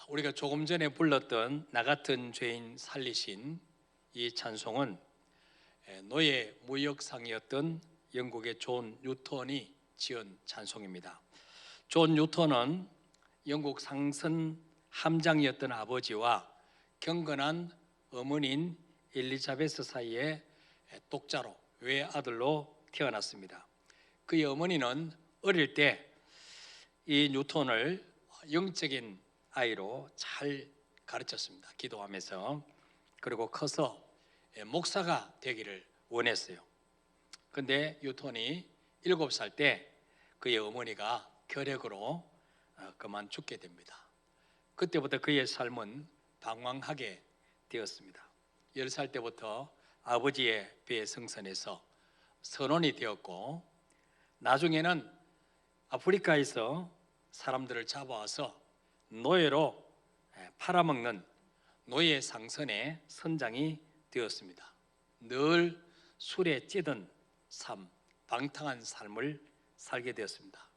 우리가 조금 전에 불렀던 나 같은 죄인 살리신 이 찬송은 노예 무역상이었던 영국의 존 뉴턴이 지은 찬송입니다. 존 뉴턴은 영국 상선 함장이었던 아버지와 경건한 어머니인 엘리자베스 사이의 독자로 외아들로 태어났습니다. 그의 어머니는 어릴 때 이 뉴턴을 영적인 아이로 잘 가르쳤습니다. 기도하면서. 그리고 커서 목사가 되기를 원했어요. 근데 뉴턴이 7살 때 그의 어머니가 결핵으로 그만 죽게 됩니다. 그때부터 그의 삶은 방황하게 되었습니다. 10살 때부터 아버지의 배에 승선해서 선원이 되었고, 나중에는 아프리카에서 사람들을 잡아와서 노예로 팔아먹는 노예 상선의 선장이 되었습니다. 늘 술에 찌든 삶, 방탕한 삶을 살게 되었습니다.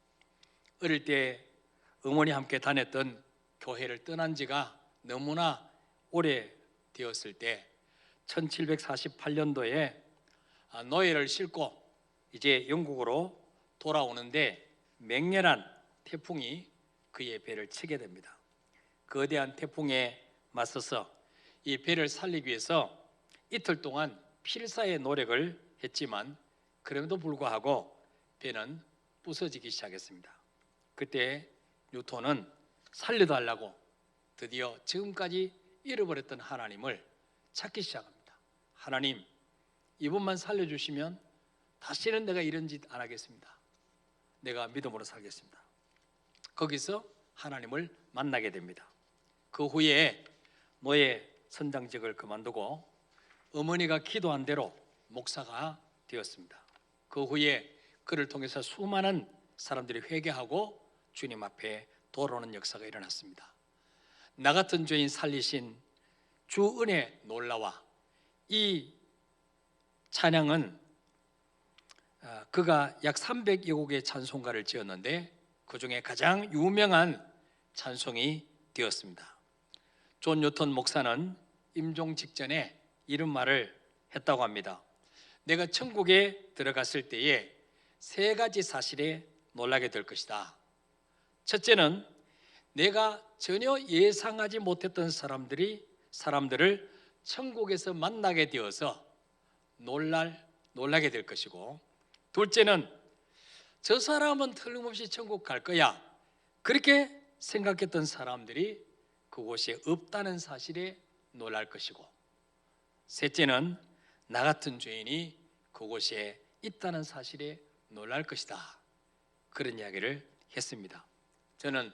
어릴 때 어머니 함께 다녔던 교회를 떠난 지가 너무나 오래 되었을 때 1748년도에 노예를 싣고 이제 영국으로 돌아오는데 맹렬한 태풍이 그의 배를 치게 됩니다. 거대한 태풍에 맞서서 이 배를 살리기 위해서 이틀 동안 필사의 노력을 했지만 그럼에도 불구하고 배는 부서지기 시작했습니다. 그때 뉴턴은 살려달라고 드디어 지금까지 잃어버렸던 하나님을 찾기 시작합니다. 하나님, 이분만 살려주시면 다시는 내가 이런 짓 안 하겠습니다. 내가 믿음으로 살겠습니다. 거기서 하나님을 만나게 됩니다. 그 후에 노예 선장직을 그만두고 어머니가 기도한 대로 목사가 되었습니다. 그 후에 그를 통해서 수많은 사람들이 회개하고 주님 앞에 돌아오는 역사가 일어났습니다. 나 같은 죄인 살리신 주 은혜 놀라와 이 찬양은 그가 약 300여 곡의 찬송가를 지었는데 그 중에 가장 유명한 찬송이 되었습니다. 존 뉴턴 목사는 임종 직전에 이런 말을 했다고 합니다. 내가 천국에 들어갔을 때에 3가지 사실에 놀라게 될 것이다. 첫째는 내가 전혀 예상하지 못했던 사람들을 천국에서 만나게 되어서 놀라게 될 것이고, 둘째는 저 사람은 틀림없이 천국 갈 거야, 그렇게 생각했던 사람들이 그곳에 없다는 사실에 놀랄 것이고, 셋째는 나 같은 죄인이 그곳에 있다는 사실에 놀랄 것이다. 그런 이야기를 했습니다. 저는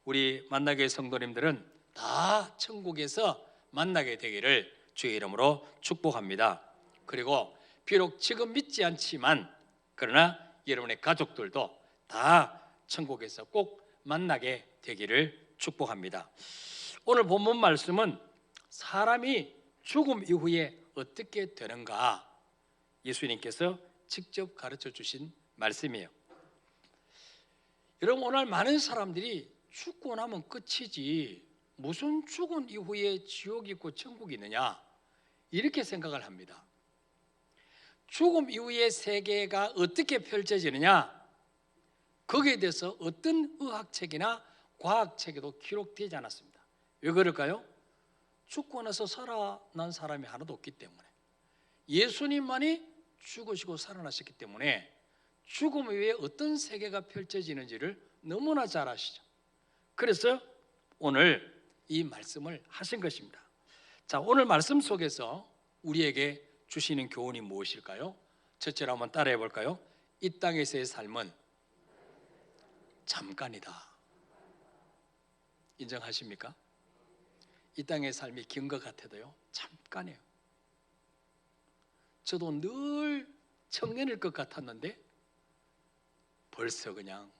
우리 만나교회 성도님들은 다 천국에서 만나게 되기를 주의 이름으로 축복합니다. 그리고 비록 지금 믿지 않지만 그러나 여러분의 가족들도 다 천국에서 꼭 만나게 되기를 축복합니다. 오늘 본문 말씀은 사람이 죽음 이후에 어떻게 되는가 예수님께서 직접 가르쳐 주신 말씀이에요. 여러분, 오늘 많은 사람들이 죽고 나면 끝이지 무슨 죽은 이후에 지옥이 있고 천국이 있느냐 이렇게 생각을 합니다. 죽음 이후의 세계가 어떻게 펼쳐지느냐, 거기에 대해서 어떤 의학책이나 과학책에도 기록되지 않았습니다. 왜 그럴까요? 죽고 나서 살아난 사람이 하나도 없기 때문에, 예수님만이 죽으시고 살아나셨기 때문에 죽음 이후에 어떤 세계가 펼쳐지는지를 너무나 잘 아시죠. 그래서 오늘 이 말씀을 하신 것입니다. 자, 오늘 말씀 속에서 우리에게 주시는 교훈이 무엇일까요? 첫째로 한번 따라해 볼까요? 이 땅에서의 삶은 잠깐이다. 인정하십니까? 이 땅의 삶이 긴 것 같아도요, 잠깐이에요. 저도 늘 청년일 것 같았는데 벌써 그냥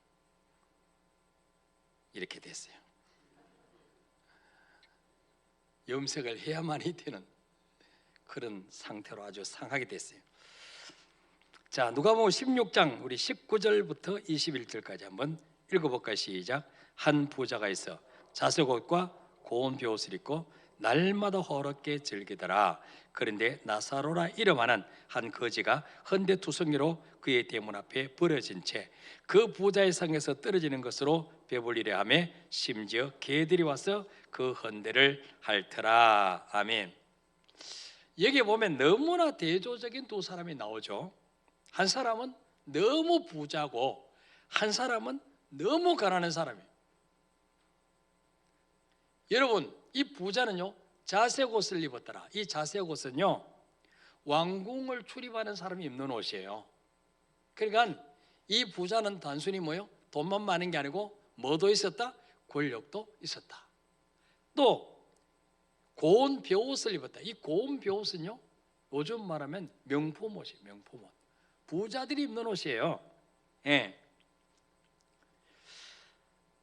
이렇게 됐어요. 염색을 해야만이 되는 그런 상태로 아주 상하게 됐어요. 자, 누가복음 16장 우리 19절부터 21절까지 한번 읽어볼까요? 시작. 한 부자가 있어 자색 옷과 고운 베옷을 입고 날마다 호롭게 즐기더라. 그런데 나사로라 이름하는 한 거지가 헌데투성이로 그의 대문 앞에 버려진 채 그 부자의 상에서 떨어지는 것으로 배불리려 하며 심지어 개들이 와서 그 헌데를 핥더라. 아멘. 여기 보면 너무나 대조적인 두 사람이 나오죠. 한 사람은 너무 부자고 한 사람은 너무 가난한 사람이에요. 여러분, 이 부자는요 자색 옷을 입었더라. 이 자색 옷은요 왕궁을 출입하는 사람이 입는 옷이에요. 그러니까 이 부자는 단순히 뭐요? 돈만 많은 게 아니고 뭐도 있었다? 권력도 있었다. 또 고운 베옷을 입었다. 이 고운 베옷은요 요즘 말하면 명품 옷이에요. 명품 옷. 부자들이 입는 옷이에요. 예.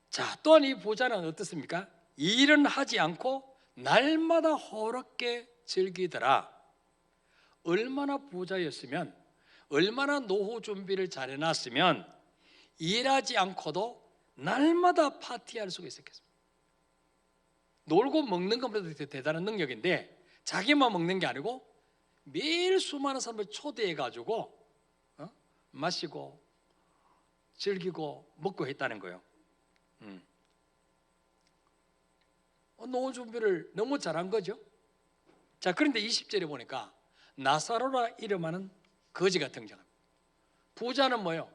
자, 또한 이 부자는 어떻습니까? 일은 하지 않고 날마다 호롭게 즐기더라. 얼마나 부자였으면, 얼마나 노후 준비를 잘 해놨으면 일하지 않고도 날마다 파티할 수가 있었겠습니까? 놀고 먹는 것보다 대단한 능력인데 자기만 먹는 게 아니고 매일 수많은 사람을 초대해가지고 마시고 즐기고 먹고 했다는 거예요. 노후 준비를 너무 잘한 거죠. 자, 그런데 20절에 보니까 나사로라 이름하는 거지가 등장합니다. 부자는 뭐요?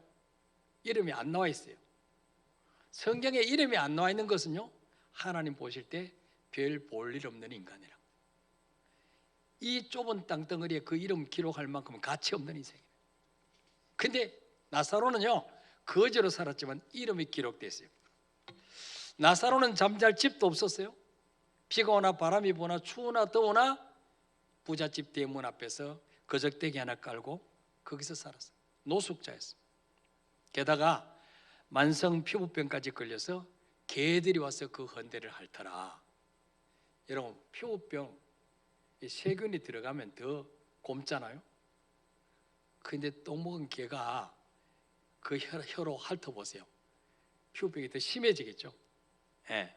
이름이 안 나와 있어요. 성경에 이름이 안 나와 있는 것은요 하나님 보실 때 별 볼 일 없는 인간이라. 이 좁은 땅덩어리에 그 이름 기록할 만큼 가치 없는 인생이에요. 근데 나사로는요 거지로 살았지만 이름이 기록되어 있어요. 나사로는 잠잘 집도 없었어요. 비가 오나 바람이 부나 추우나 더우나 부잣집 대문 앞에서 거적대기 하나 깔고 거기서 살았어요. 노숙자였어요. 게다가 만성 피부병까지 걸려서 개들이 와서 그 헌데를 핥더라. 여러분, 피부병 세균이 들어가면 더 곪잖아요. 근데 똥 먹은 개가 그 혀로 핥아보세요. 피부병이 더 심해지겠죠. 예.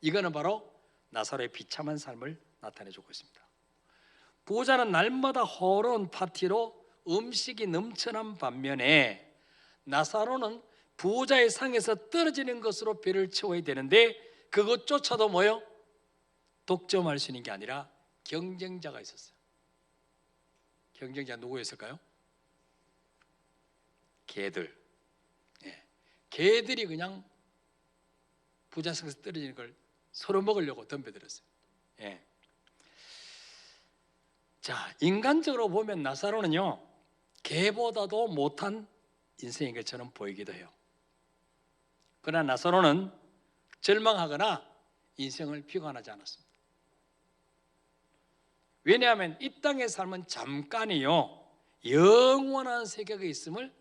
이거는 바로 나사로의 비참한 삶을 나타내주고 있습니다. 부자는 날마다 호로운 파티로 음식이 넘쳐난 반면에 나사로는 부자의 상에서 떨어지는 것으로 배를 채워야 되는데 그것조차도 뭐요? 독점할 수 있는 게 아니라 경쟁자가 있었어요. 경쟁자 누구였을까요? 개들. 예. 개들이 그냥 부자 상에서 떨어지는 걸 서로 먹으려고 덤벼들었어요. 예. 자, 인간적으로 보면 나사로는요 개보다도 못한 인생인 것처럼 보이기도 해요. 그러나 나사로는 절망하거나 인생을 비관하지 않았습니다. 왜냐하면 이 땅의 삶은 잠깐이요 영원한 세계가 있음을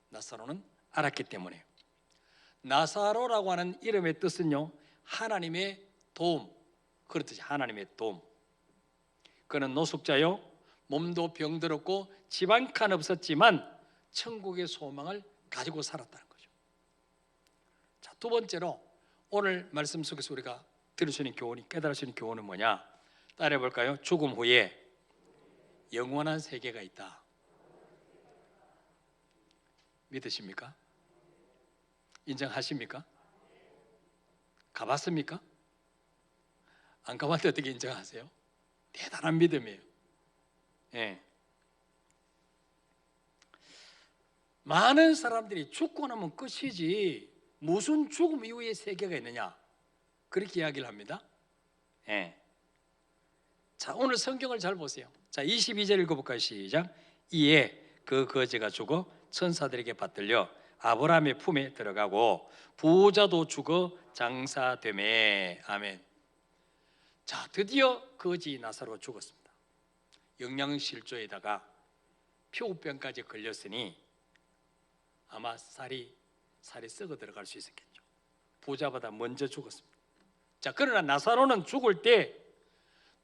나사로는 알았기 때문에요. 나사로라고 하는 이름의 뜻은요 하나님의 도움, 그렇듯이 하나님의 도움. 그는 노숙자요 몸도 병들었고 집 한 칸 없었지만 천국의 소망을 가지고 살았다는 거죠. 자, 두 번째로 오늘 말씀 속에서 우리가 들을 수 있는 교훈이, 깨달을 수 있는 교훈은 뭐냐? 따라해 볼까요? 죽음 후에 영원한 세계가 있다. 믿으십니까? 인정하십니까? 가봤습니까? 안 가봤는데 어떻게 인정하세요? 대단한 믿음이에요. 예. 많은 사람들이 죽고 나면 끝이지 무슨 죽음 이후에 세계가 있느냐 그렇게 이야기를 합니다. 예. 자, 오늘 성경을 잘 보세요. 자, 22절 읽어볼까요? 시작. 이에 그 거지가 죽어 천사들에게 받들려 아브라함의 품에 들어가고 부자도 죽어 장사되매. 아멘. 자, 드디어 거지 나사로가 죽었습니다. 영양실조에다가 피부병까지 걸렸으니 아마 살이 썩어 들어갈 수 있었겠죠. 부자보다 먼저 죽었습니다. 자, 그러나 나사로는 죽을 때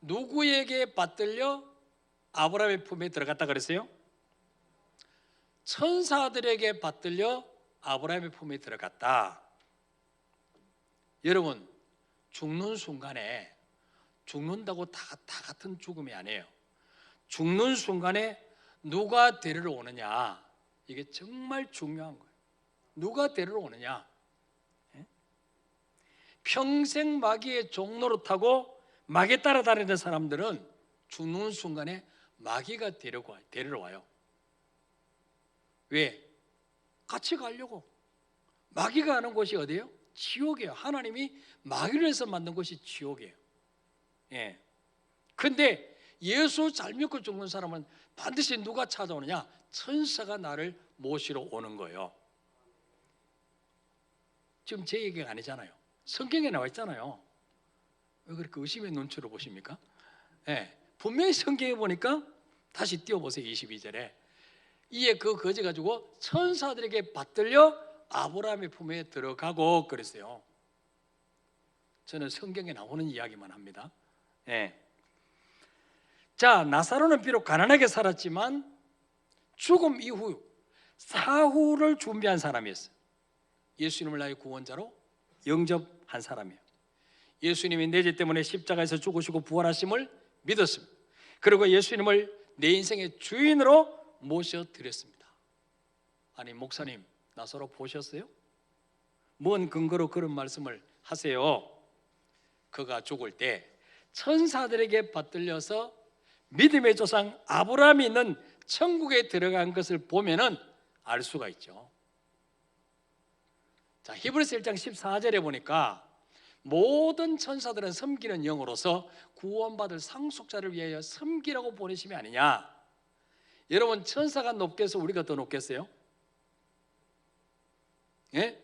누구에게 받들려 아브라함의 품에 들어갔다 그랬어요? 천사들에게 받들려 아브라함의 품에 들어갔다. 여러분, 죽는 순간에 죽는다고 다 같은 죽음이 아니에요. 죽는 순간에 누가 데리러 오느냐, 이게 정말 중요한 거예요. 누가 데리러 오느냐. 평생 마귀의 종로를 타고 마귀 따라다니는 사람들은 죽는 순간에 마귀가 데리러 와요. 왜? 같이 가려고. 마귀가 가는 곳이 어디예요? 지옥이에요. 하나님이 마귀를 해서 만든 곳이 지옥이에요. 예. 근데 예수 잘 믿고 죽는 사람은 반드시 누가 찾아오느냐? 천사가 나를 모시러 오는 거예요. 지금 제 얘기가 아니잖아요. 성경에 나와 있잖아요. 왜 그렇게 의심의 눈초로 보십니까? 예. 분명히 성경에 보니까 다시 띄워보세요. 22절에 이에 그 거지 가지고 천사들에게 받들려 아브라함의 품에 들어가고 그랬어요. 저는 성경에 나오는 이야기만 합니다. 예. 자, 나사로는 비록 가난하게 살았지만 죽음 이후 사후를 준비한 사람이었어요. 예수님을 나의 구원자로 영접한 사람이에요. 예수님이 내 죄 때문에 십자가에서 죽으시고 부활하심을 믿었습니다. 그리고 예수님을 내 인생의 주인으로 모셔드렸습니다. 아니, 목사님, 나사로 보셨어요? 뭔 근거로 그런 말씀을 하세요? 그가 죽을 때 천사들에게 받들려서 믿음의 조상 아브라함이 있는 천국에 들어간 것을 보면은 알 수가 있죠. 자, 히브리서 1장 14절에 보니까 모든 천사들은 섬기는 영으로서 구원받을 상속자를 위하여 섬기라고 보내심이 아니냐. 여러분, 천사가 높겠어? 우리가 더 높겠어요? 예?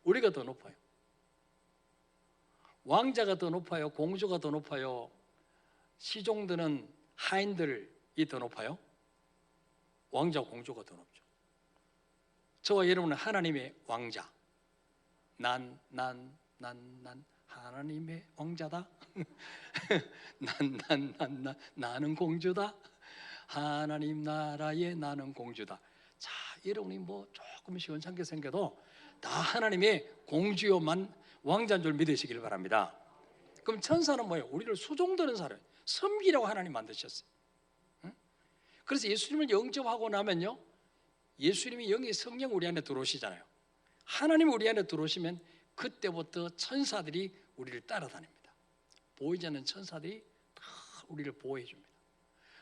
우리가 더 높아요. 왕자가 더 높아요? 공주가 더 높아요? 시종드는 하인들이 더 높아요? 왕자, 공주가 더 높죠. 저와 여러분은 하나님의 왕자. 난 하나님의 왕자다. 나는 공주다. 하나님 나라의 나는 공주다. 자, 여러분이 뭐 조금 시원찮게 생겨도 다 하나님의 공주요만 왕자인 줄 믿으시길 바랍니다. 그럼 천사는 뭐예요? 우리를 수종드는 사람, 섬기라고 하나님 만드셨어요. 그래서 예수님을 영접하고 나면요, 예수님이 영의 성령 우리 안에 들어오시잖아요. 하나님 우리 안에 들어오시면 그때부터 천사들이 우리를 따라다닙니다. 보이지 않는 천사들이 다 우리를 보호해 줍니다.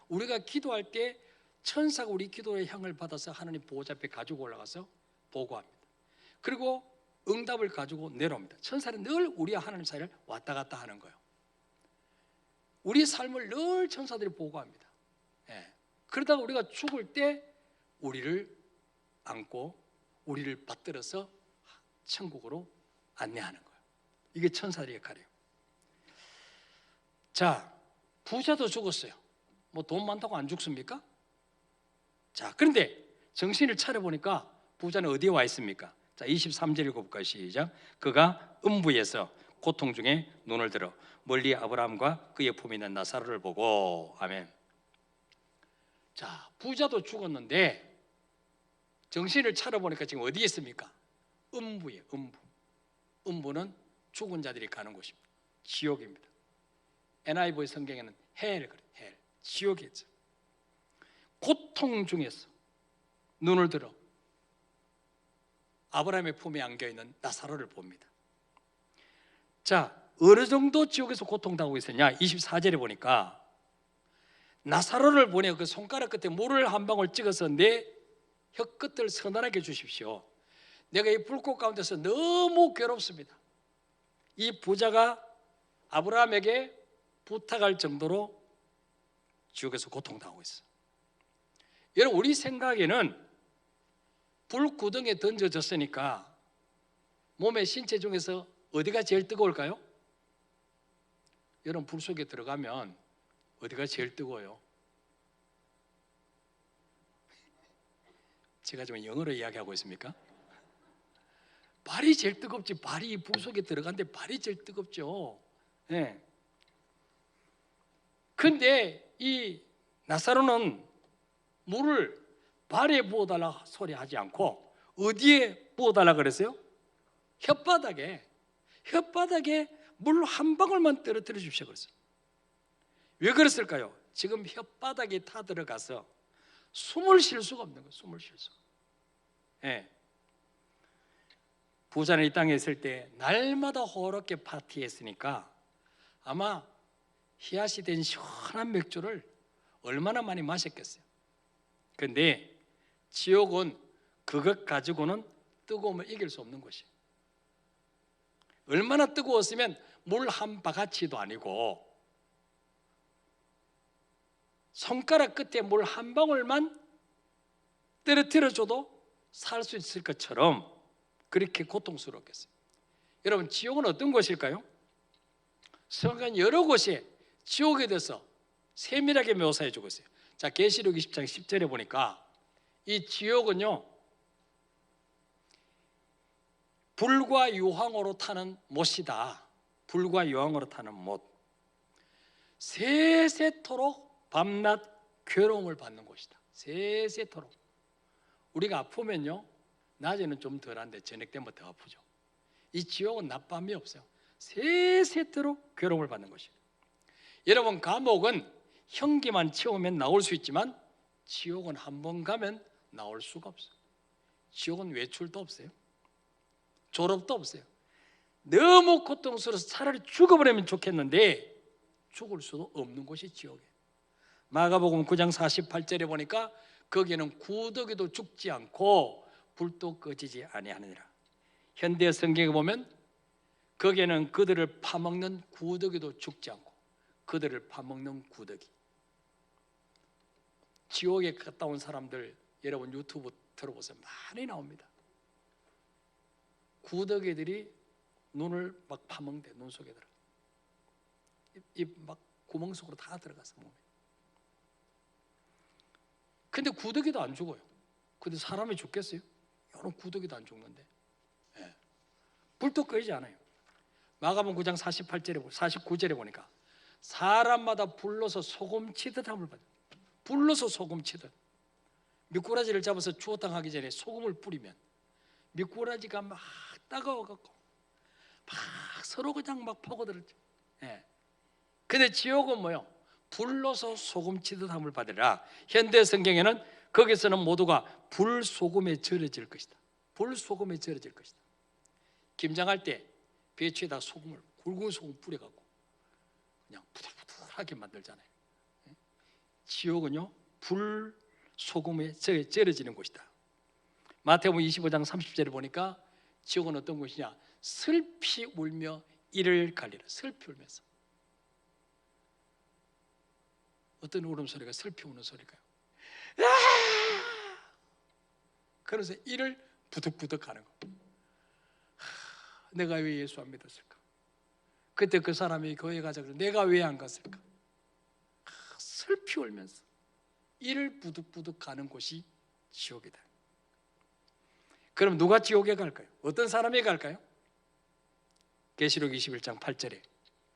우리가 기도할 때 천사가 우리 기도의 향을 받아서 하나님 보호자 앞에 가지고 올라가서 보고합니다. 그리고 응답을 가지고 내려옵니다. 천사는 늘 우리와 하나님 사이를 왔다 갔다 하는 거예요. 우리 삶을 늘 천사들이 보고합니다. 예. 그러다가 우리가 죽을 때 우리를 안고 우리를 받들어서 천국으로 안내하는 거예요. 이게 천사들의 역할이에요. 자, 부자도 죽었어요. 뭐 돈 많다고 안 죽습니까? 자, 그런데 정신을 차려보니까 부자는 어디에 와 있습니까? 자, 23절 읽어볼까요? 시작. 그가 음부에서 고통 중에 눈을 들어 멀리 아브라함과 그의 품에 있는 나사로를 보고. 아멘. 자, 부자도 죽었는데 정신을 차려보니까 지금 어디에 있습니까? 음부에. 음부는 죽은 자들이 가는 곳입니다. 지옥입니다. NIV 성경에는 헬 그래요. 헬. 지옥이죠. 고통 중에서 눈을 들어 아브라함의 품에 안겨있는 나사로를 봅니다. 자, 어느 정도 지옥에서 고통당하고 있었냐? 24절에 보니까 나사로를 보내 그 손가락 끝에 물을 한 방울 찍어서 내 혀끝을 서늘하게 주십시오. 내가 이 불꽃 가운데서 너무 괴롭습니다. 이 부자가 아브라함에게 부탁할 정도로 지옥에서 고통당하고 있어요. 여러분, 우리 생각에는 불구덩이에 던져졌으니까 몸의 신체 중에서 어디가 제일 뜨거울까요? 여러분, 불 속에 들어가면 어디가 제일 뜨거워요? 제가 지금 영어로 이야기하고 있습니까? 발이 제일 뜨겁지. 발이 불 속에 들어갔는데 발이 제일 뜨겁죠. 네. 근데 이 나사로는 물을 발에 부어달라 소리 하지 않고 어디에 부어달라 그랬어요? 혓바닥에 물 한 방울만 떨어뜨려 주십시오 그랬어요. 왜 그랬을까요? 지금 혓바닥에 타 들어가서 숨을 쉴 수가 없는 거예요. 숨을 쉴 수가. 예. 부자는 이 땅에 있을 때 날마다 호롭게 파티했으니까 아마 희앗이 된 시원한 맥주를 얼마나 많이 마셨겠어요. 그런데 지옥은 그것 가지고는 뜨거움을 이길 수 없는 것이에요. 얼마나 뜨거웠으면 물 한 바가지도 아니고 손가락 끝에 물 한 방울만 떨어뜨려줘도 살 수 있을 것처럼 그렇게 고통스럽겠어요. 여러분, 지옥은 어떤 곳일까요? 성경 여러 곳에 지옥에 대해서 세밀하게 묘사해 주고 있어요. 자, 계시록 20장 10절에 보니까 이 지옥은요, 불과 유황으로 타는 못이다. 불과 유황으로 타는 못. 세세토록 밤낮 괴로움을 받는 곳이다. 세세토록. 우리가 아프면요, 낮에는 좀 덜한데 저녁 되면 더 아프죠. 이 지옥은 낮밤이 없어요. 세세토록 괴로움을 받는 것이에요. 여러분, 감옥은 형기만 채우면 나올 수 있지만 지옥은 한 번 가면 나올 수가 없어요. 지옥은 외출도 없어요. 졸업도 없어요. 너무 고통스러워서 차라리 죽어버리면 좋겠는데 죽을 수도 없는 곳이 지옥이에요. 마가복음 9장 48절에 보니까 거기에는 구더기도 죽지 않고 불도 꺼지지 아니하느니라. 현대 성경에 보면 거기에는 그들을 파먹는 구더기도 죽지 않고 그들을 파먹는 구더기. 지옥에 갔다 온 사람들 여러분 유튜브 들어보세요. 많이 나옵니다. 구더기들이 눈을 막 파먹대. 눈 속에 들어. 입 막 구멍 속으로 다 들어가서 몸에. 근데 구더기도 안 죽어요. 근데 사람이 죽겠어요? 여러 구더기도 안 죽는데. 예. 불도 꺼지지 않아요. 마가복음 9장 49절에 보니까 사람마다 불러서 소금 치듯 함을 받아요. 불러서 소금 치듯. 미꾸라지를 잡아서 추어탕하기 전에 소금을 뿌리면 미꾸라지가 막 따가워갖고 막 서로 그냥 막 파고들었죠. 예. 근데 지옥은 뭐요? 불러서 소금 치듯 함을 받으라. 현대 성경에는 거기서는 모두가 불소금에 절여질 것이다. 불소금에 절여질 것이다. 김장할 때 배추에다 소금을 굵은 소금 뿌려갖고 그냥 부들부들하게 만들잖아요. 지옥은요 불소금에 절여지는 곳이다. 마태복음 25장 30절에 보니까 지옥은 어떤 곳이냐? 슬피 울며 이를 갈리라. 슬피 울면서. 어떤 울음소리가 슬피 우는 소리가요? 그래서 이를 부득부득 가는 거. 내가 왜 예수 안 믿었을까? 그때 그 사람이 교회 가자 그래서 내가 왜 안 갔을까? 슬피 울면서 이를 부득부득 가는 곳이 지옥이다. 그럼 누가 지옥에 갈까요? 어떤 사람이 갈까요? 계시록 21장 8절에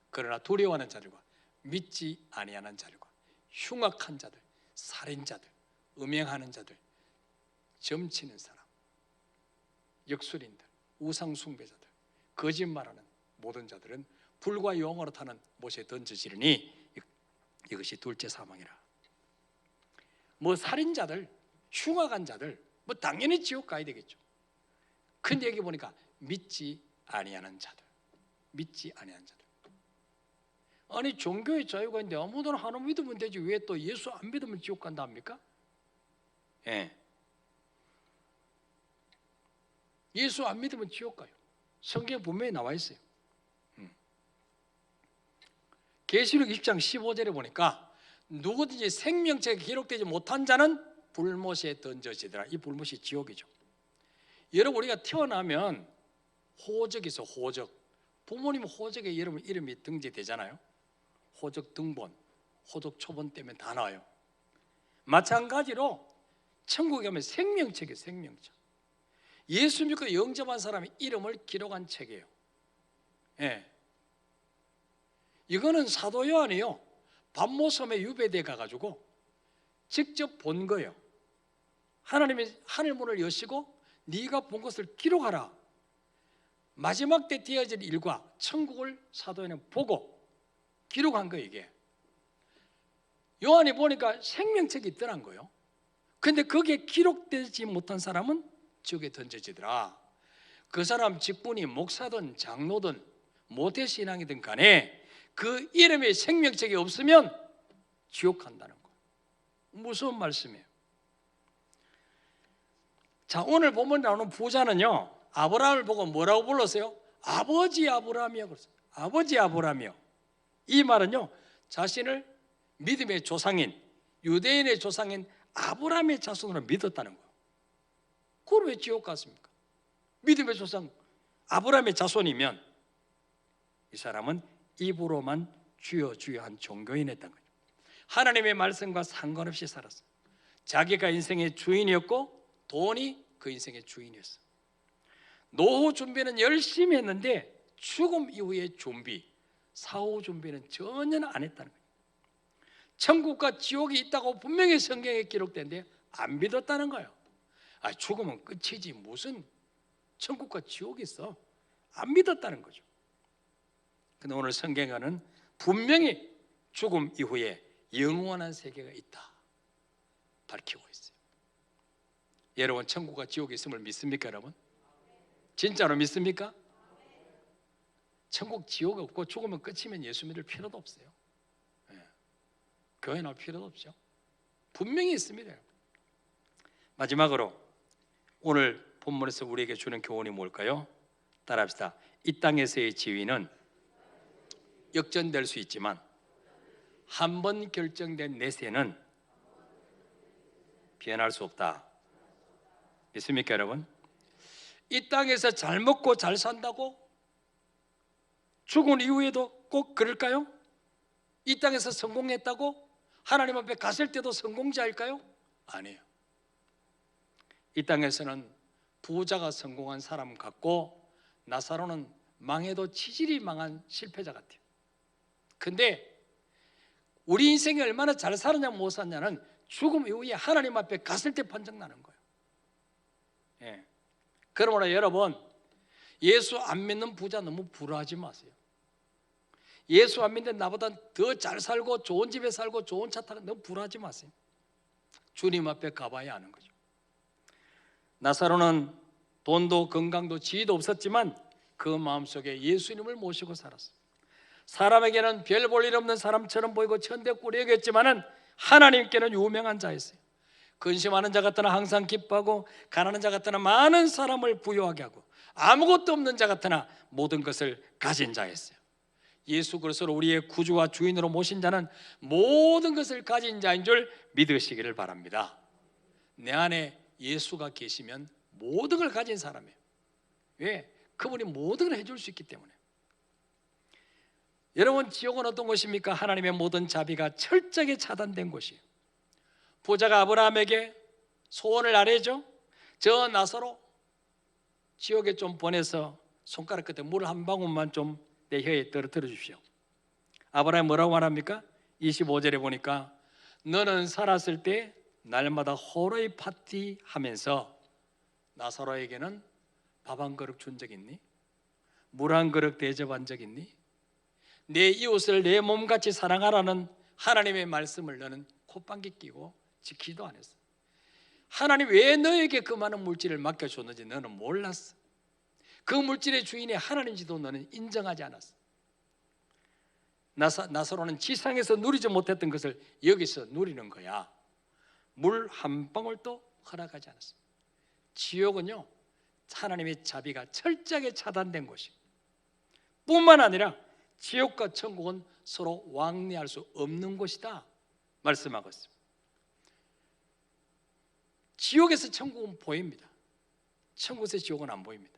그러나 두려워하는 자들과 믿지 아니하는 자들과 흉악한 자들, 살인자들, 음행하는 자들, 점치는 사람, 역술인들, 우상숭배자들, 거짓말하는 모든 자들은 불과 유황으로 타는 못에 던져지리니 이것이 둘째 사망이라. 뭐 살인자들, 흉악한 자들, 뭐 당연히 지옥 가야 되겠죠. 근데 여기 보니까 믿지 아니하는 자들, 믿지 아니하는 자들. 아니 종교의 자유가 있는데 아무도나 하나님 믿으면 되지 왜 또 예수 안 믿으면 지옥 간다 합니까? 예. 예수 안 믿으면 지옥 가요. 성경에 분명히 나와 있어요. 계시록 20장 15절에 보니까 누구든지 생명책에 기록되지 못한 자는 불못에 던져지더라. 이 불못이 지옥이죠. 여러분 우리가 태어나면 호적이 있어. 호적. 부모님 호적에 이름이 등재되잖아요. 호적 등본, 호적 초본 때문에 다 나와요. 마찬가지로 천국에 가면 생명책이에요. 생명책. 예수 믿고 영접한 사람의 이름을 기록한 책이에요. 예. 이거는 사도 요한이요 반모섬에 유배돼 가가지고 직접 본 거예요. 하나님이 하늘 문을 여시고 네가 본 것을 기록하라. 마지막 때 되어질 일과 천국을 사도 요한은 보고 기록한 거예요. 이게 요한이 보니까 생명책이 있더란 거예요. 근데 거기에 기록되지 못한 사람은 지옥에 던져지더라. 그 사람 직분이 목사든 장로든 모태신앙이든 간에 그 이름에 생명책이 없으면 지옥 간다는 거. 무서운 말씀이에요. 자, 오늘 본문에 나오는 부자는요, 아브라함을 보고 뭐라고 불렀어요? 아버지 아브라함이요. 그랬어요. 아버지 아브라함이요. 이 말은요, 자신을 믿음의 조상인, 유대인의 조상인 아브라함의 자손으로 믿었다는 거예요. 그걸 왜 지옥 갔습니까? 믿음의 조상 아브라함의 자손이면 이 사람은 입으로만 주여 주여 한 종교인이었던 거죠. 하나님의 말씀과 상관없이 살았어요. 자기가 인생의 주인이었고 돈이 그 인생의 주인이었어요. 노후 준비는 열심히 했는데 죽음 이후의 준비, 사후 준비는 전혀 안 했다는 거예요. 천국과 지옥이 있다고 분명히 성경에 기록된데 안 믿었다는 거예요. 죽으면 끝이지 무슨 천국과 지옥이 있어. 안 믿었다는 거죠. 근데 오늘 성경에는 분명히 죽음 이후에 영원한 세계가 있다 밝히고 있어요. 여러분 천국과 지옥이 있음을 믿습니까? 여러분 진짜로 믿습니까? 천국 지옥 없고 죽으면 끝이면 예수 믿을 필요도 없어요. 교회 나올 필요도 없죠. 분명히 있습니다. 마지막으로 오늘 본문에서 우리에게 주는 교훈이 뭘까요? 따라합시다. 이 땅에서의 지위는 역전될 수 있지만 한 번 결정된 내세는 변할 수 없다. 믿습니까 여러분? 이 땅에서 잘 먹고 잘 산다고 죽은 이후에도 꼭 그럴까요? 이 땅에서 성공했다고 하나님 앞에 갔을 때도 성공자일까요? 아니에요. 이 땅에서는 부자가 성공한 사람 같고 나사로는 망해도 치질이 망한 실패자 같아요. 근데 우리 인생이 얼마나 잘 살았냐 못 살았냐는 죽음 이후에 하나님 앞에 갔을 때 판정나는 거예요. 그러므로 여러분 예수 안 믿는 부자 너무 부러워하지 마세요. 예수 안 믿는 나보다 더 잘 살고 좋은 집에 살고 좋은 차 타고 너무 부러워하지 마세요. 주님 앞에 가봐야 아는 거죠. 나사로는 돈도 건강도 지위도 없었지만 그 마음속에 예수님을 모시고 살았어요. 사람에게는 별 볼 일 없는 사람처럼 보이고 천대꾸리 여겼지만은 하나님께는 유명한 자였어요. 근심하는 자 같으나 항상 기뻐하고 가난한 자 같으나 많은 사람을 부유하게 하고 아무것도 없는 자 같으나 모든 것을 가진 자였어요. 예수 그리스도를 우리의 구주와 주인으로 모신 자는 모든 것을 가진 자인 줄 믿으시기를 바랍니다. 내 안에 예수가 계시면 모든 걸 가진 사람이에요. 왜? 그분이 모든 걸 해줄 수 있기 때문에. 여러분 지옥은 어떤 곳입니까? 하나님의 모든 자비가 철저하게 차단된 곳이에요. 부자가 아브라함에게 소원을 아뢰죠. 저 나사로 지옥에 좀 보내서 손가락 끝에 물 한 방울만 좀 내 혀에 떨어뜨려 주십시오. 아브라함이 뭐라고 말합니까? 25절에 보니까 너는 살았을 때 날마다 호로이 파티 하면서 나사로에게는 밥 한 그릇 준 적 있니? 물 한 그릇 대접한 적 있니? 내 이웃을 내 몸같이 사랑하라는 하나님의 말씀을 너는 콧방귀 끼고 지키지도 않았어. 하나님 왜 너에게 그 많은 물질을 맡겨줬는지 너는 몰랐어. 그 물질의 주인이 하나님인지도 너는 인정하지 않았어. 나사로는 지상에서 누리지 못했던 것을 여기서 누리는 거야. 물 한 방울도 허락하지 않았어. 지옥은요 하나님의 자비가 철저하게 차단된 곳이에요. 뿐만 아니라 지옥과 천국은 서로 왕래할 수 없는 곳이다 말씀하고 있습니다. 지옥에서 천국은 보입니다. 천국에서 지옥은 안 보입니다.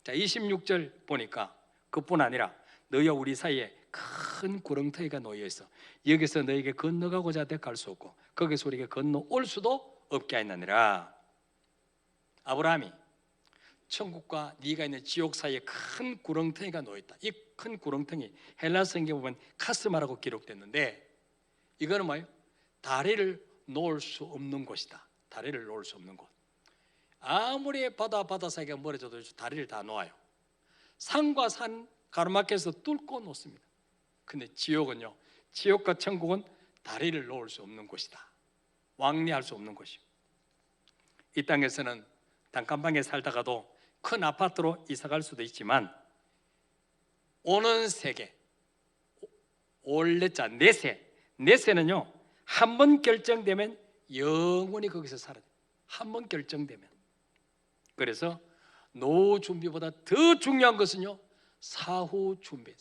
자 26절 보니까 그뿐 아니라 너희와 우리 사이에 큰 구렁텅이가 놓여 있어 여기서 너에게 건너가고자 하되 갈 수 없고 거기서 우리에게 건너올 수도 없게 하였느니라. 아브라함이 천국과 네가 있는 지옥 사이에 큰 구렁텅이가 놓여 있다. 이 큰 구렁텅이 헬라 성경에 보면 카스마라고 기록됐는데 이거는 뭐예요? 다리를 놓을 수 없는 곳이다. 다리를 놓을 수 없는 곳. 아무리 바다 사이가 멀어져도 다리를 다 놓아요. 산과 산 가로막혀서 뚫고 놓습니다. 근데 지옥은요, 지옥과 천국은 다리를 놓을 수 없는 곳이다. 왕래할 수 없는 곳이요. 이 땅에서는 단칸방에 살다가도 큰 아파트로 이사갈 수도 있지만 오는 세계, 올레자 내세는요 한 번 결정되면 영원히 거기서 살아요. 한 번 결정되면. 그래서 노후 준비보다 더 중요한 것은요 사후 준비.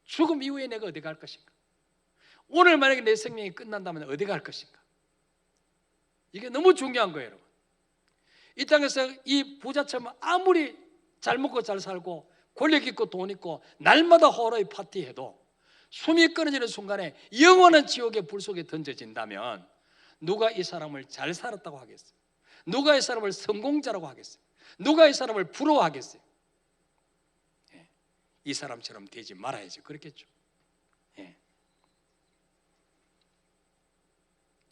죽음 이후에 내가 어디 갈 것인가? 오늘 만약에 내 생명이 끝난다면 어디 갈 것인가? 이게 너무 중요한 거예요, 여러분. 이 땅에서 이 부자처럼 아무리 잘 먹고 잘 살고 권력 있고 돈 있고 날마다 호러의 파티해도 숨이 끊어지는 순간에 영원한 지옥의 불 속에 던져진다면 누가 이 사람을 잘 살았다고 하겠어요? 누가 이 사람을 성공자라고 하겠어요? 누가 이 사람을 부러워하겠어요? 이 사람처럼 되지 말아야지 그렇겠죠.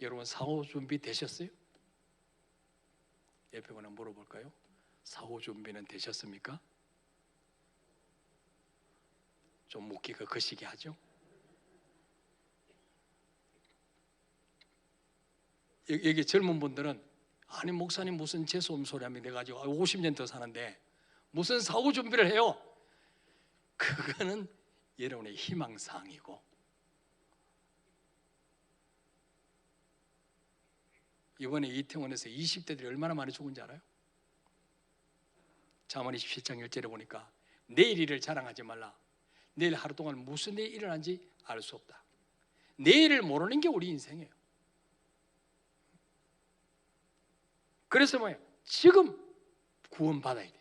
여러분 사후 준비 되셨어요? 옆에 분한테 물어볼까요? 사후 준비는 되셨습니까? 좀 묻기가 거시기 하죠. 여기 젊은 분들은 아니 목사님 무슨 재수없는 소리 하면 내가지고 50년 더 사는데 무슨 사후 준비를 해요? 그거는 여러분의 희망사항이고 이번에 이태원에서 20대들이 얼마나 많이 죽은지 알아요? 잠언 27장 1절에 보니까 내일 일을 자랑하지 말라. 내일 하루 동안 무슨 일이 일어난지 알 수 없다. 내일을 모르는 게 우리 인생이에요. 그래서 뭐예요? 지금 구원받아야 돼.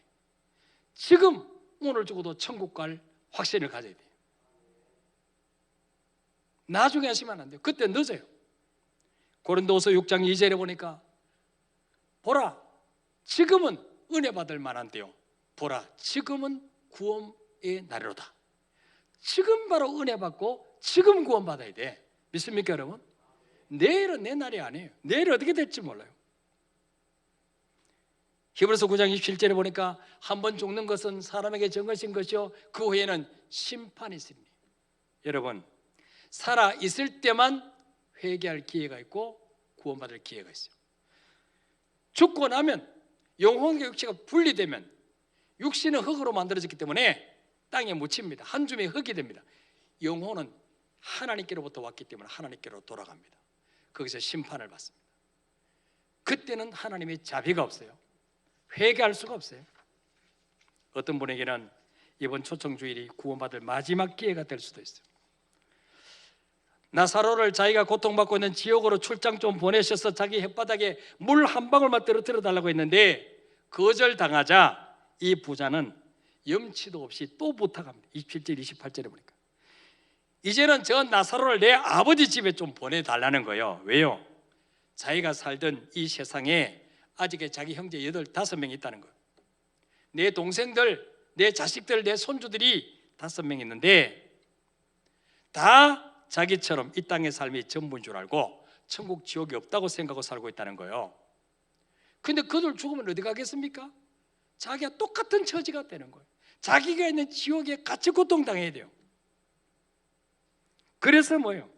지금 오늘 죽어도 천국 갈 확신을 가져야 돼요. 나중에 하시면 안 돼요. 그때 늦어요. 고린도후서 6장 2절에 보니까 보라 지금은 은혜 받을 만한데요. 보라 지금은 구원의 날이로다. 지금 바로 은혜 받고 지금 구원받아야 돼. 믿습니까 여러분? 내일은 내 날이 아니에요. 내일 어떻게 될지 몰라요. 히브리서 9장 27절에 보니까 한 번 죽는 것은 사람에게 정해진 것이요 그 후에는 심판이 있으니. 여러분 살아 있을 때만 회개할 기회가 있고 구원받을 기회가 있어요. 죽고 나면 영혼과 육체가 분리되면 육신은 흙으로 만들어졌기 때문에 땅에 묻힙니다. 한 줌의 흙이 됩니다. 영혼은 하나님께로부터 왔기 때문에 하나님께로 돌아갑니다. 거기서 심판을 받습니다. 그때는 하나님의 자비가 없어요. 회개할 수가 없어요. 어떤 분에게는 이번 초청주일이 구원받을 마지막 기회가 될 수도 있어요. 나사로를 자기가 고통받고 있는 지옥으로 출장 좀 보내셔서 자기 혓바닥에 물 한 방울만 떨어뜨려 달라고 했는데 거절당하자 이 부자는 염치도 없이 또 부탁합니다. 27절 28절에 보니까 이제는 저 나사로를 내 아버지 집에 좀 보내달라는 거예요. 왜요? 자기가 살던 이 세상에 아직 자기 형제 85명이 있다는 거예요. 내 동생들, 내 자식들, 내 손주들이 5명 있는데 다 자기처럼 이 땅의 삶이 전부인 줄 알고 천국 지옥이 없다고 생각하고 살고 있다는 거예요. 근데 그들 죽으면 어디 가겠습니까? 자기가 똑같은 처지가 되는 거예요. 자기가 있는 지옥에 같이 고통당해야 돼요. 그래서 뭐예요?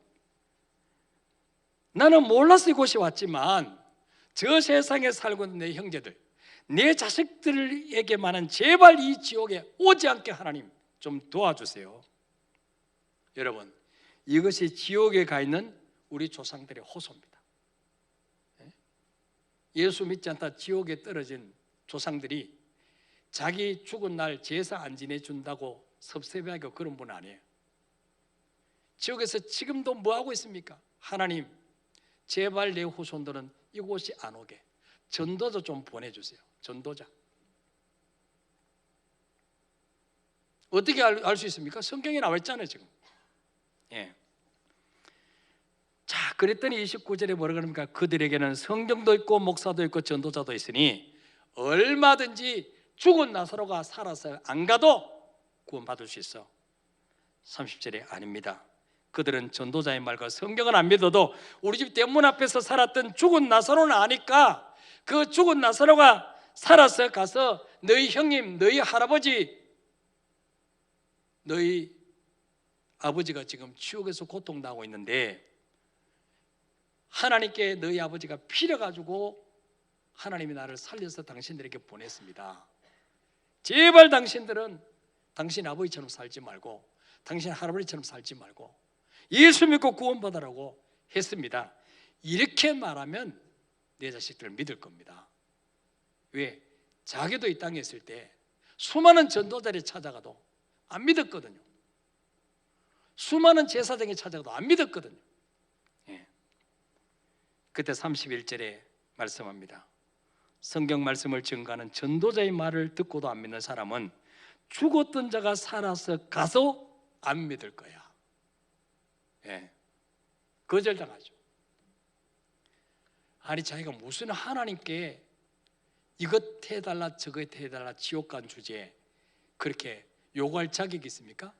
나는 몰라서 이곳에 왔지만 저 세상에 살고 있는 내 형제들, 내 자식들에게만은 제발 이 지옥에 오지 않게 하나님 좀 도와주세요. 여러분 이것이 지옥에 가 있는 우리 조상들의 호소입니다. 예수 믿지 않다 지옥에 떨어진 조상들이 자기 죽은 날 제사 안 지내준다고 섭섭해하고 그런 분 아니에요. 지옥에서 지금도 뭐하고 있습니까? 하나님 제발 내 후손들은 이곳이 안 오게 전도자 좀 보내주세요. 전도자. 어떻게 알 수 있습니까? 성경에 나와 있잖아요 지금. 예. 자, 그랬더니 29절에 뭐라 그럽니까? 그들에게는 성경도 있고 목사도 있고 전도자도 있으니 얼마든지 죽은 나사로가 살아서 안 가도 구원받을 수 있어. 30절에 아닙니다. 그들은 전도자의 말과 성경은 안 믿어도 우리 집 대문 앞에서 살았던 죽은 나사로는 아니까 그 죽은 나사로가 살아서 가서 너희 형님, 너희 할아버지, 너희 아버지가 지금 지옥에서 고통당하고 있는데 하나님께 너희 아버지가 빌어가지고 하나님이 나를 살려서 당신들에게 보냈습니다. 제발 당신들은 당신 아버지처럼 살지 말고 당신 할아버지처럼 살지 말고 예수 믿고 구원받으라고 했습니다. 이렇게 말하면 내 자식들 믿을 겁니다. 왜? 자기도 이 땅에 있을 때 수많은 전도자를 찾아가도 안 믿었거든요. 수많은 제사장이 찾아가도 안 믿었거든요. 예. 그때 31절에 말씀합니다. 성경 말씀을 증거하는 전도자의 말을 듣고도 안 믿는 사람은 죽었던 자가 살아서 가서 안 믿을 거야. 예. 거절당하죠. 아니 자기가 무슨 하나님께 이것 해달라 저것 해달라 지옥 간 주제에 그렇게 요구할 자격이 있습니까?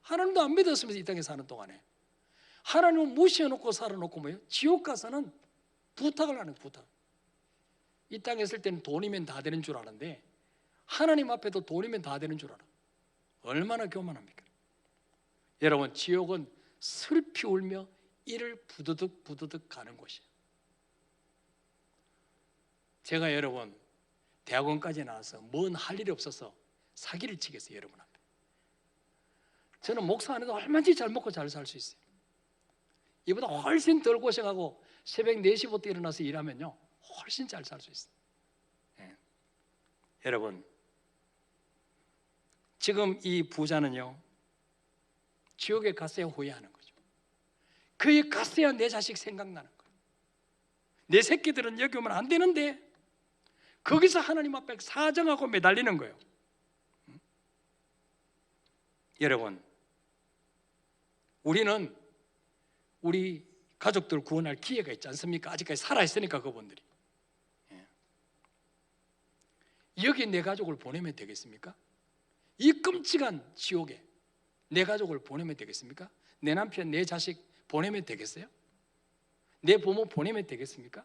하나님도 안 믿었으면서 이 땅에 사는 동안에 하나님을 무시해놓고 살아놓고 뭐예요? 지옥 가서는 부탁을 하는 부탁. 이 땅에 있을 때는 돈이면 다 되는 줄 아는데 하나님 앞에도 돈이면 다 되는 줄 알아. 얼마나 교만합니까? 여러분 지옥은 슬피 울며 이를 부드득 부드득 가는 곳이에요. 제가 여러분 대학원까지 나와서 뭔 할 일이 없어서 사기를 치겠어요 여러분한테. 저는 목사 안 해도 얼마든지 잘 먹고 잘 살 수 있어요. 이보다 훨씬 덜 고생하고 새벽 4시부터 일어나서 일하면요 훨씬 잘 살 수 있어요. 예. 여러분 지금 이 부자는요 지옥에 갔어야 후회하는 거죠. 그에 갔어야 내 자식 생각나는 거예요. 내 새끼들은 여기 오면 안 되는데 거기서 하나님 앞에 사정하고 매달리는 거예요. 여러분 우리는 우리 가족들 구원할 기회가 있지 않습니까? 아직까지 살아있으니까 그분들이. 예. 여기 내 가족을 보내면 되겠습니까? 이 끔찍한 지옥에 내 가족을 보내면 되겠습니까? 내 남편, 내 자식 보내면 되겠어요? 내 부모 보내면 되겠습니까?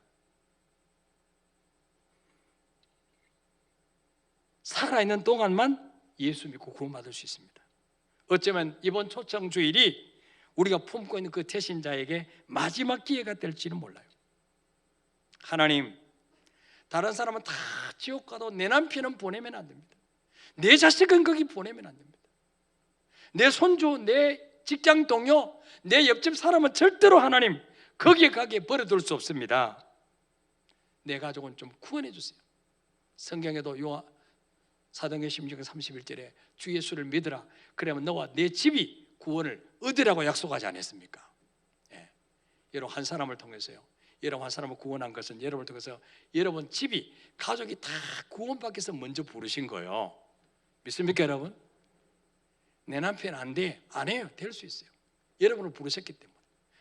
살아있는 동안만 예수 믿고 구원받을 수 있습니다. 어쩌면 이번 초청 주일이 우리가 품고 있는 그 태신자에게 마지막 기회가 될지는 몰라요. 하나님, 다른 사람은 다 지옥 가도 내 남편은 보내면 안 됩니다. 내 자식은 거기 보내면 안 됩니다. 내 손주, 내 직장 동료, 내 옆집 사람은 절대로 하나님 거기에 가게 버려둘 수 없습니다. 내 가족은 좀 구원해 주세요. 성경에도 사도행전 16장 31절에 주 예수를 믿으라 그러면 너와 내 집이 구원을 얻으라고 약속하지 않았습니까? 예. 여러분 한 사람을 통해서요 여러분 한 사람을 구원한 것은 여러분을 통해서 여러분 집이 가족이 다 구원받기 위해서 먼저 부르신 거예요. 믿습니까 여러분? 내 남편 안 돼, 안 해요. 될 수 있어요. 여러분을 부르셨기 때문에.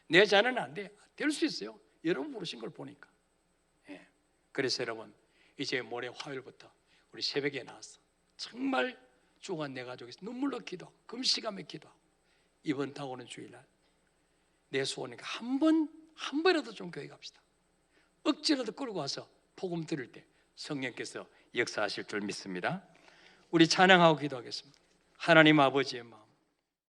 내 자녀는 안 돼, 될 수 있어요. 여러분 부르신 걸 보니까. 예. 그래서 여러분 이제 모레 화요일부터 우리 새벽에 나와서 정말 죽은 내 가족에서 눈물로 기도하고 금식하며 기도하고 이번 다가오는 주일날 내 소원이니까 한 번이라도 좀 교회 갑시다. 억지라도 끌고 와서 복음 들을 때 성령께서 역사하실 줄 믿습니다. 우리 찬양하고 기도하겠습니다. 하나님 아버지의 마음